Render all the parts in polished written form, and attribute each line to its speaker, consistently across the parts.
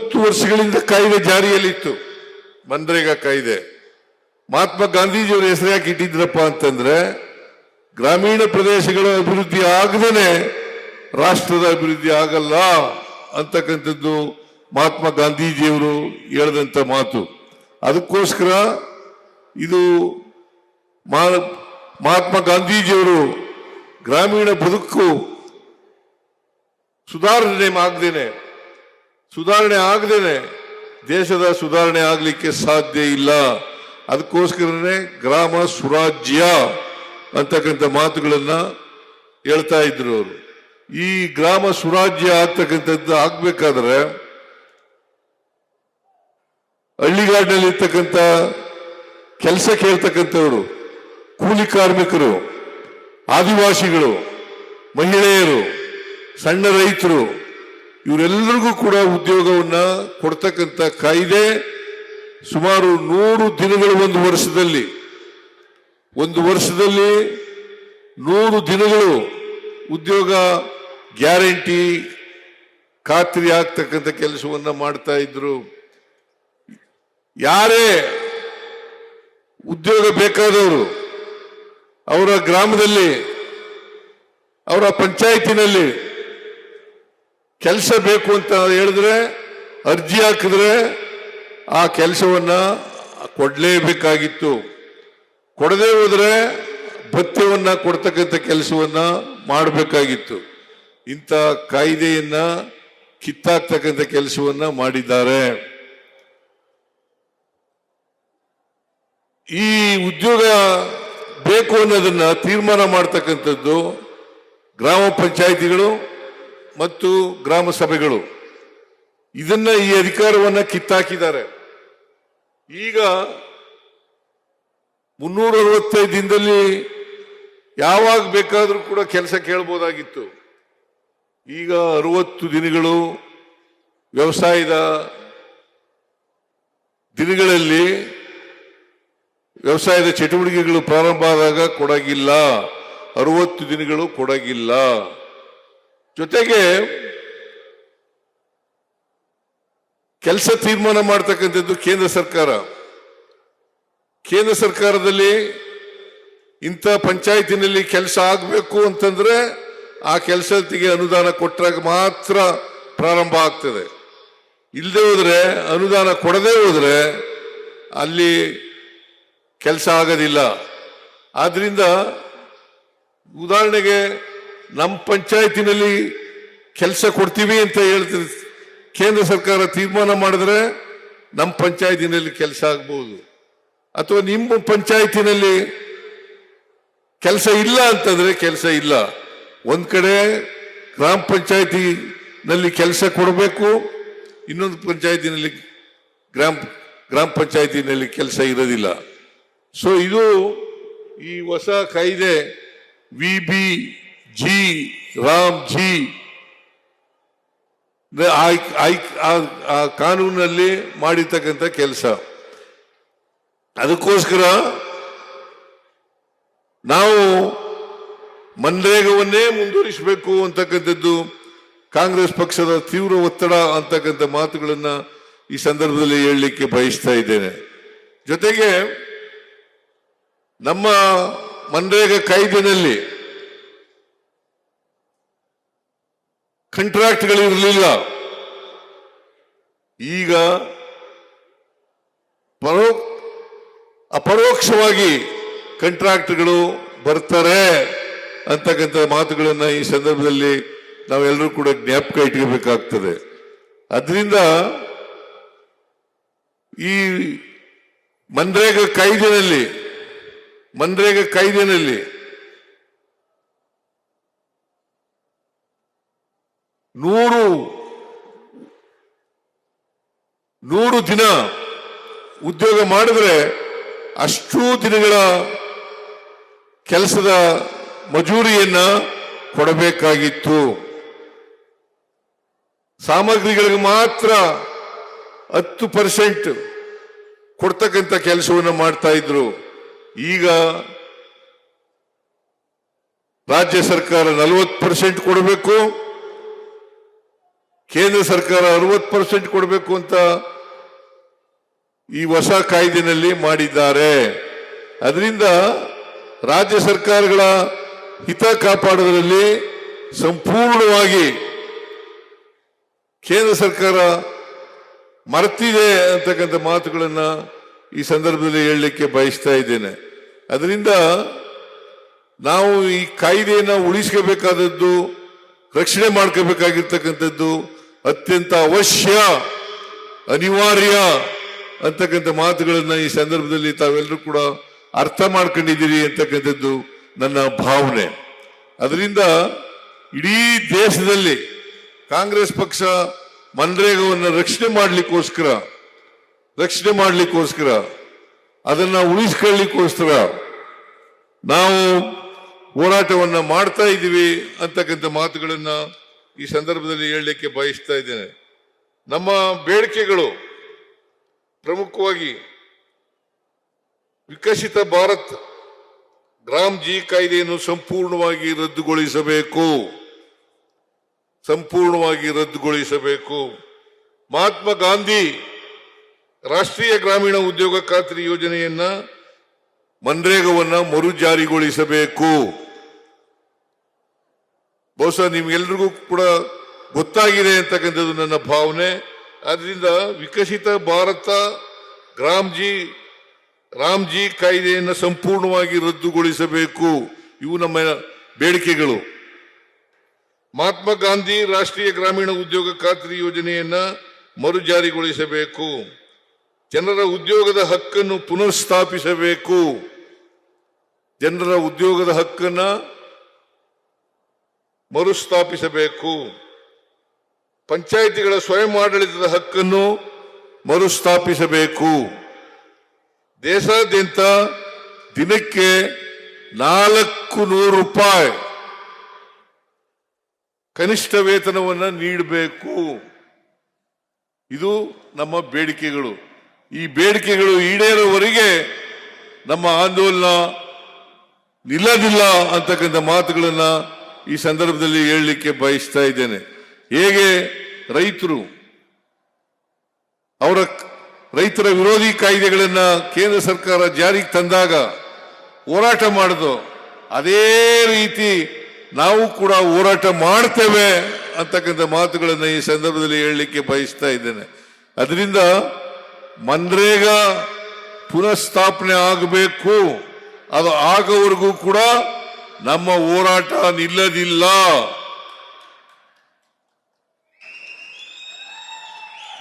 Speaker 1: 30 ವರ್ಷಗಳಿಂದ ಕಾಯ್ದೆ ಜಾರಿಯಲ್ಲಿತ್ತು, ಮನ್ರೇಗಾ ಕಾಯ್ದೆ. ಮಹಾತ್ಮ ಗಾಂಧೀಜಿಯವರ ಹೆಸರು ಯಾಕೆ ಇಟ್ಟಿದ್ರಪ್ಪ ಅಂತಂದ್ರೆ, ಗ್ರಾಮೀಣ ಪ್ರದೇಶಗಳ ಅಭಿವೃದ್ಧಿ ಆಗದೇನೆ ರಾಷ್ಟ್ರದ ಅಭಿವೃದ್ಧಿ ಆಗಲ್ಲ ಅಂತಕ್ಕಂಥದ್ದು ಮಹಾತ್ಮ ಗಾಂಧೀಜಿಯವರು ಹೇಳಿದಂತ ಮಾತು. ಅದಕ್ಕೋಸ್ಕರ ಇದು ಮಹಾತ್ಮ ಗಾಂಧೀಜಿಯವರು ಗ್ರಾಮೀಣ ಬದುಕು ಸುಧಾರಣೆ ಆಗದೇನೆ ದೇಶದ ಸುಧಾರಣೆ ಆಗಲಿಕ್ಕೆ ಸಾಧ್ಯ ಇಲ್ಲ. ಅದಕ್ಕೋಸ್ಕರನೇ ಗ್ರಾಮ ಸುರಾಜ್ಯ ಅಂತಕ್ಕಂಥ ಮಾತುಗಳನ್ನ ಹೇಳ್ತಾ ಇದ್ರು ಅವರು. ಈ ಗ್ರಾಮ ಸುರಾಜ್ಯ ಆಗ್ತಕ್ಕಂಥದ್ದು ಆಗ್ಬೇಕಾದ್ರೆ ಹಳ್ಳಿಗಾಡಿನಲ್ಲಿ ಇರ್ತಕ್ಕಂಥ ಕೆಲಸ ಕೇಳ್ತಕ್ಕಂಥವ್ರು, ಕೂಲಿ ಕಾರ್ಮಿಕರು, ಆದಿವಾಸಿಗಳು, ಮಹಿಳೆಯರು, ಸಣ್ಣ ರೈತರು, ಇವರೆಲ್ಲರಿಗೂ ಕೂಡ ಉದ್ಯೋಗವನ್ನ ಕೊಡ್ತಕ್ಕಂಥ ಕಾಯ್ದೆ ಸುಮಾರು 100 ದಿನಗಳು ಒಂದು ವರ್ಷದಲ್ಲಿ 100 ದಿನಗಳು ಉದ್ಯೋಗ ಗ್ಯಾರಂಟಿ ಖಾತ್ರಿ ಆಗ್ತಕ್ಕಂಥ ಕೆಲಸವನ್ನ ಮಾಡ್ತಾ ಇದ್ರು. ಯಾರೇ ಉದ್ಯೋಗ ಬೇಕಾದವರು ಅವರ ಗ್ರಾಮದಲ್ಲಿ, ಅವರ ಪಂಚಾಯತಿನಲ್ಲಿ ಕೆಲಸ ಬೇಕು ಅಂತ ಹೇಳಿದ್ರೆ, ಅರ್ಜಿ ಹಾಕಿದ್ರೆ ಆ ಕೆಲಸವನ್ನ ಕೊಡ್ಲೇಬೇಕಾಗಿತ್ತು. ಕೊಡದೆ ಹೋದ್ರೆ ಭತ್ಯವನ್ನ ಕೊಡ್ತಕ್ಕಂಥ ಕೆಲಸವನ್ನ ಮಾಡಬೇಕಾಗಿತ್ತು. ಇಂಥ ಕಾಯ್ದೆಯನ್ನ ಕಿತ್ತಾಕ್ತಕ್ಕಂಥ ಕೆಲಸವನ್ನ ಮಾಡಿದ್ದಾರೆ. ಈ ಉದ್ಯೋಗ ಬೇಕು ಅನ್ನೋದನ್ನ ತೀರ್ಮಾನ ಮಾಡ್ತಕ್ಕಂಥದ್ದು ಗ್ರಾಮ ಪಂಚಾಯಿತಿಗಳು ಮತ್ತು ಗ್ರಾಮ ಸಭೆಗಳು. ಇದನ್ನ ಈ ಅಧಿಕಾರವನ್ನ ಕಿತ್ತಾಕಿದ್ದಾರೆ. ಈಗ 365 ದಿನದಲ್ಲಿ ಯಾವಾಗ ಬೇಕಾದ್ರೂ ಕೂಡ ಕೆಲಸ ಕೇಳಬಹುದಾಗಿತ್ತು. ಈಗ 60 ದಿನಗಳು ವ್ಯವಸಾಯದ ದಿನಗಳಲ್ಲಿ ವ್ಯವಸಾಯದ ಚಟುವಟಿಕೆಗಳು ಪ್ರಾರಂಭ ಆದಾಗ ಕೊಡಗಿಲ್ಲ, 60 ದಿನಗಳು ಕೊಡಗಿಲ್ಲ. ಜೊತೆಗೆ ಕೆಲಸ ತೀರ್ಮಾನ ಮಾಡ್ತಕ್ಕಂಥದ್ದು ಕೇಂದ್ರ ಸರ್ಕಾರ. ಕೇಂದ್ರ ಸರ್ಕಾರದಲ್ಲಿ ಇಂಥ ಪಂಚಾಯತಿನಲ್ಲಿ ಕೆಲಸ ಆಗಬೇಕು ಅಂತಂದ್ರೆ ಆ ಕೆಲಸಕ್ಕೆ ಅನುದಾನ ಕೊಟ್ಟಾಗ ಮಾತ್ರ ಪ್ರಾರಂಭ ಆಗ್ತದೆ. ಇಲ್ಲದೆ ಹೋದ್ರೆ, ಅನುದಾನ ಕೊಡದೆ ಹೋದ್ರೆ ಅಲ್ಲಿ ಕೆಲಸ ಆಗೋದಿಲ್ಲ. ಆದ್ರಿಂದ ಉದಾಹರಣೆಗೆ ನಮ್ಮ ಪಂಚಾಯತಿನಲ್ಲಿ ಕೆಲಸ ಕೊಡ್ತೀವಿ ಅಂತ ಹೇಳ್ತೀವಿ, ಕೇಂದ್ರ ಸರ್ಕಾರ ತೀರ್ಮಾನ ಮಾಡಿದ್ರೆ ನಮ್ಮ ಪಂಚಾಯತಿನಲ್ಲಿ ಕೆಲಸ ಆಗ್ಬಹುದು. ಅಥವಾ ನಿಮ್ಮ ಪಂಚಾಯತಿನಲ್ಲಿ ಕೆಲಸ ಇಲ್ಲ ಅಂತಂದ್ರೆ ಕೆಲಸ ಇಲ್ಲ. ಒಂದ್ ಕಡೆ ಗ್ರಾಮ ಪಂಚಾಯತಿನಲ್ಲಿ ಕೆಲಸ ಕೊಡಬೇಕು, ಇನ್ನೊಂದು ಪಂಚಾಯತಿನಲ್ಲಿ ಗ್ರಾಮ ಪಂಚಾಯತಿನಲ್ಲಿ ಕೆಲಸ ಇರೋದಿಲ್ಲ. ಸೊ ಇದು ಈ ಹೊಸ ಕಾಯ್ದೆ VBG ರಾಮ್ಜಿ ಆ ಕಾನೂನಲ್ಲಿ ಮಾಡಿರ್ತಕ್ಕಂಥ ಕೆಲಸ. ಅದಕ್ಕೋಸ್ಕರ ನಾವು ಮನ್ರೇಗವನ್ನೇ ಮುಂದುವರಿಸಬೇಕು ಅಂತಕ್ಕಂಥದ್ದು ಕಾಂಗ್ರೆಸ್ ಪಕ್ಷದ ತೀವ್ರ ಒತ್ತಡ ಅಂತಕ್ಕಂಥ ಮಾತುಗಳನ್ನ ಈ ಸಂದರ್ಭದಲ್ಲಿ ಹೇಳಲಿಕ್ಕೆ ಬಯಸ್ತಾ ಇದ್ದೇನೆ. ಜೊತೆಗೆ ನಮ್ಮ ಮನ್ರೇಗಾ ಕಾಯ್ದೆನಲ್ಲಿ ಕಾಂಟ್ರಾಕ್ಟ್ಗಳಿರಲಿಲ್ಲ. ಈಗ ಅಪರೋಕ್ಷವಾಗಿ ಕಾಂಟ್ರಾಕ್ಟ್ಗಳು ಬರ್ತಾರೆ ಅಂತಕ್ಕಂಥ ಮಾತುಗಳನ್ನ ಈ ಸಂದರ್ಭದಲ್ಲಿ ನಾವೆಲ್ಲರೂ ಕೂಡ ಜ್ಞಾಪಕ ಇಟ್ಕೋಬೇಕಾಗ್ತದೆ. ಅದರಿಂದ ಈ ಮನ್ರೇಗಾ ಕಾಯ್ದೆನಲ್ಲಿ 100 ದಿನ ಉದ್ಯೋಗ ಮಾಡಿದ್ರೆ ಅಷ್ಟು ದಿನಗಳ ಕೆಲಸದ ಮಜೂರಿಯನ್ನ ಕೊಡಬೇಕಾಗಿತ್ತು. ಸಾಮಗ್ರಿಗಳಿಗೆ ಮಾತ್ರ 10% ಕೊಡ್ತಕ್ಕಂಥ ಕೆಲಸವನ್ನು ಮಾಡ್ತಾ ಇದ್ರು. ಈಗ ರಾಜ್ಯ ಸರ್ಕಾರ 40% ಕೊಡಬೇಕು, ಕೇಂದ್ರ ಸರ್ಕಾರ 60% ಕೊಡಬೇಕು ಅಂತ ಈ ಹೊಸ ಕಾಯ್ದೆನಲ್ಲಿ ಮಾಡಿದ್ದಾರೆ. ಅದರಿಂದ ರಾಜ್ಯ ಸರ್ಕಾರಗಳ ಹಿತ ಕಾಪಾಡುವುದರಲ್ಲಿ ಸಂಪೂರ್ಣವಾಗಿ ಕೇಂದ್ರ ಸರ್ಕಾರ ಮರೆತಿದೆ ಅಂತಕ್ಕಂಥ ಮಾತುಗಳನ್ನು ಈ ಸಂದರ್ಭದಲ್ಲಿ ಹೇಳಲಿಕ್ಕೆ ಬಯಸ್ತಾ ಇದ್ದೇನೆ. ಅದರಿಂದ ನಾವು ಈ ಕಾಯ್ದೆಯನ್ನು ಉಳಿಸ್ಕೋಬೇಕಾದದ್ದು, ರಕ್ಷಣೆ ಮಾಡ್ಕೋಬೇಕಾಗಿರ್ತಕ್ಕಂಥದ್ದು ಅತ್ಯಂತ ಅವಶ್ಯ, ಅನಿವಾರ್ಯ ಅಂತಕ್ಕಂಥ ಮಾತುಗಳನ್ನು ಈ ಸಂದರ್ಭದಲ್ಲಿ ತಾವೆಲ್ಲರೂ ಕೂಡ ಅರ್ಥ ಮಾಡ್ಕೊಂಡಿದ್ದೀರಿ ಅಂತಕ್ಕಂಥದ್ದು ನನ್ನ ಭಾವನೆ. ಅದರಿಂದ ಇಡೀ ದೇಶದಲ್ಲಿ ಕಾಂಗ್ರೆಸ್ ಪಕ್ಷ ಮನ್ರೇಗಾವನ್ನು ರಕ್ಷಣೆ ಮಾಡಲಿಕ್ಕೋಸ್ಕರ ಅದನ್ನ ಉಳಿಸ್ಕೊಳ್ಳಿಕ್ಕೋಸ್ಕರ ನಾವು ಹೋರಾಟವನ್ನ ಮಾಡ್ತಾ ಇದ್ದೀವಿ ಅಂತಕ್ಕಂಥ ಮಾತುಗಳನ್ನ ಈ ಸಂದರ್ಭದಲ್ಲಿ ಹೇಳಲಿಕ್ಕೆ ಬಯಸ್ತಾ ಇದ್ದೇನೆ. ನಮ್ಮ ಬೇಡಿಕೆಗಳು ಪ್ರಮುಖವಾಗಿ ವಿಕಸಿತ ಭಾರತ್ ಗ್ರಾಮ್ ಜಿ ಕಾಯ್ದೆಯನ್ನು ಸಂಪೂರ್ಣವಾಗಿ ರದ್ದುಗೊಳಿಸಬೇಕು. ಮಹಾತ್ಮ ಗಾಂಧಿ ರಾಷ್ಟ್ರೀಯ ಗ್ರಾಮೀಣ ಉದ್ಯೋಗ ಖಾತ್ರಿ ಯೋಜನೆಯನ್ನ ಮನ್ರೇಗಾವನ್ನ ಮರು ಜಾರಿಗೊಳಿಸಬೇಕು. ಬಹುಶಃ ನಿಮ್ಗೆಲ್ರಿಗೂ ಕೂಡ ಗೊತ್ತಾಗಿದೆ ಅಂತಕ್ಕಂಥದ್ದು ನನ್ನ ಭಾವನೆ. ಆದ್ರಿಂದ ವಿಕಸಿತ ಭಾರತ ರಾಮ್ಜಿ ಕಾಯ್ದೆಯನ್ನು ಸಂಪೂರ್ಣವಾಗಿ ರದ್ದುಗೊಳಿಸಬೇಕು. ಇವು ನಮ್ಮ ಬೇಡಿಕೆಗಳು. ಮಹಾತ್ಮ ಗಾಂಧಿ ರಾಷ್ಟ್ರೀಯ ಗ್ರಾಮೀಣ ಉದ್ಯೋಗ ಖಾತ್ರಿ ಯೋಜನೆಯನ್ನ ಮರು ಜಾರಿಗೊಳಿಸಬೇಕು. ಜನರ ಉದ್ಯೋಗದ ಹಕ್ಕನ್ನು ಪುನಃಸ್ಥಾಪಿಸಬೇಕು. ಜನರ ಉದ್ಯೋಗದ ಹಕ್ಕನ್ನ ಮರುಸ್ಥಾಪಿಸಬೇಕು. ಪಂಚಾಯಿತಿಗಳ ಸ್ವಯಂ ಆಡಳಿತದ ಹಕ್ಕನ್ನು ಮರುಸ್ಥಾಪಿಸಬೇಕು. ದೇಶಾದ್ಯಂತ ದಿನಕ್ಕೆ 400 ರೂಪಾಯಿ ಕನಿಷ್ಠ ವೇತನವನ್ನು ನೀಡಬೇಕು. ಇದು ನಮ್ಮ ಬೇಡಿಕೆಗಳು. ಈ ಬೇಡಿಕೆಗಳು ಈಡೇರುವವರೆಗೆ ನಮ್ಮ ಆಂದೋಲನ ನಿಲ್ಲದಿಲ್ಲ ಅಂತಕ್ಕಂಥ ಮಾತುಗಳನ್ನ ಈ ಸಂದರ್ಭದಲ್ಲಿ ಹೇಳಲಿಕ್ಕೆ ಬಯಸ್ತಾ ಇದ್ದೇನೆ. ಹೇಗೆ ರೈತರ ವಿರೋಧಿ ಕಾಯ್ದೆಗಳನ್ನ ಕೇಂದ್ರ ಸರ್ಕಾರ ಜಾರಿಗೆ ತಂದಾಗ ಹೋರಾಟ ಮಾಡಿದ್ರು, ಅದೇ ರೀತಿ ನಾವು ಕೂಡ ಹೋರಾಟ ಮಾಡ್ತೇವೆ ಅಂತಕ್ಕಂಥ ಮಾತುಗಳನ್ನು ಈ ಸಂದರ್ಭದಲ್ಲಿ ಹೇಳಲಿಕ್ಕೆ ಬಯಸ್ತಾ ಇದ್ದೇನೆ. ಅದರಿಂದ ಮನ್ರೇಗಾ ಪುನಃಸ್ಥಾಪನೆ ಆಗಬೇಕು. ಅದು ಆಗೋವರೆಗೂ ಕೂಡ ನಮ್ಮ ಹೋರಾಟ ನಿಲ್ಲದಿಲ್ಲ.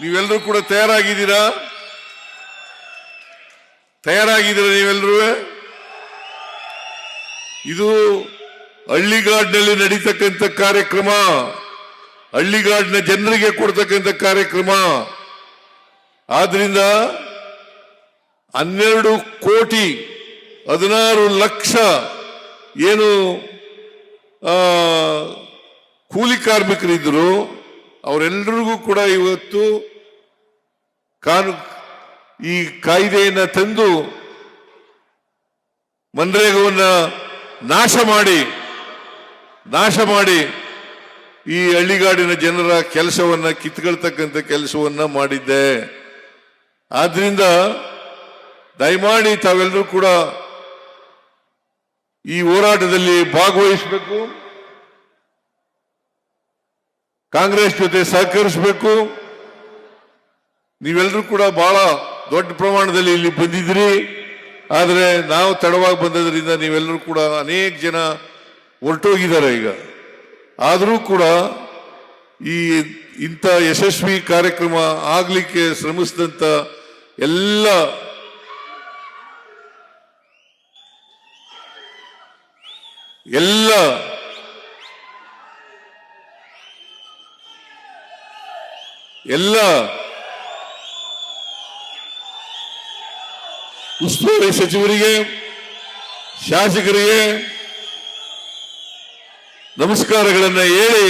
Speaker 1: ನೀವೆಲ್ಲರೂ ಕೂಡ ತಯಾರಾಗಿದ್ದೀರಾ ನೀವೆಲ್ಲರೂ? ಇದು ಹಳ್ಳಿಗಾಡಿನಲ್ಲಿ ನಡೀತಕ್ಕಂಥ ಕಾರ್ಯಕ್ರಮ, ಹಳ್ಳಿಗಾಡಿನ ಜನರಿಗೆ ಕೊಡ್ತಕ್ಕಂಥ ಕಾರ್ಯಕ್ರಮ. ಆದ್ರಿಂದ 12 ಕೋಟಿ 16 ಲಕ್ಷ ಏನು ಕೂಲಿ ಕಾರ್ಮಿಕರಿದ್ರು ಅವರೆಲ್ಲರಿಗೂ ಕೂಡ ಇವತ್ತು ಈ ಕಾಯ್ದೆಯನ್ನ ತಂದು ಮನ್ರೇಗಾವನ್ನ ನಾಶ ಮಾಡಿ ಈ ಹಳ್ಳಿಗಾಡಿನ ಜನರ ಕೆಲಸವನ್ನ ಕಿತ್ಕೊಳ್ತಕ್ಕಂಥ ಕೆಲಸವನ್ನ ಮಾಡಿದ್ದೆ. ಆದ್ರಿಂದ ದಯಮಾಡಿ ತಾವೆಲ್ಲರೂ ಕೂಡ ಈ ಹೋರಾಟದಲ್ಲಿ ಭಾಗವಹಿಸಬೇಕು, ಕಾಂಗ್ರೆಸ್ ಜೊತೆ ಸಹಕರಿಸಬೇಕು. ನೀವೆಲ್ಲರೂ ಕೂಡ ಬಹಳ ದೊಡ್ಡ ಪ್ರಮಾಣದಲ್ಲಿ ಇಲ್ಲಿ ಬಂದಿದ್ದೀರಿ. ಆದರೆ ನಾವು ತಡವಾಗಿ ಬಂದದ್ರಿಂದ ನೀವೆಲ್ಲರೂ ಕೂಡ ಅನೇಕ ಜನ ಹೊರಟೋಗಿದ್ದಾರೆ ಈಗ. ಆದರೂ ಕೂಡ ಇಂಥ ಯಶಸ್ವಿ ಕಾರ್ಯಕ್ರಮ ಆಗ್ಲಿಕ್ಕೆ ಶ್ರಮಿಸಿದಂತ ಎಲ್ಲ ಉಸ್ತುವಾರಿ ಸಚಿವರಿಗೆ, ಶಾಸಕರಿಗೆ ನಮಸ್ಕಾರಗಳನ್ನ ಹೇಳಿ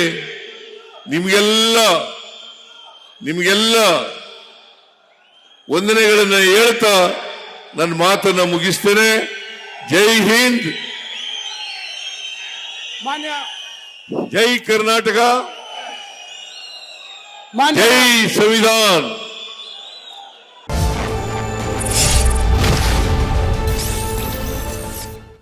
Speaker 1: ನಿಮಗೆಲ್ಲ ವಂದನೆಗಳನ್ನ ಹೇಳ್ತಾ ನನ್ನ ಮಾತನ್ನ ಮುಗಿಸ್ತೇನೆ. ಜೈ ಹಿಂದ್, ಜೈ ಕರ್ನಾಟಕ,
Speaker 2: ಮಾನ್ಯ
Speaker 1: ಜೈ ಸಂವಿಧಾನ್.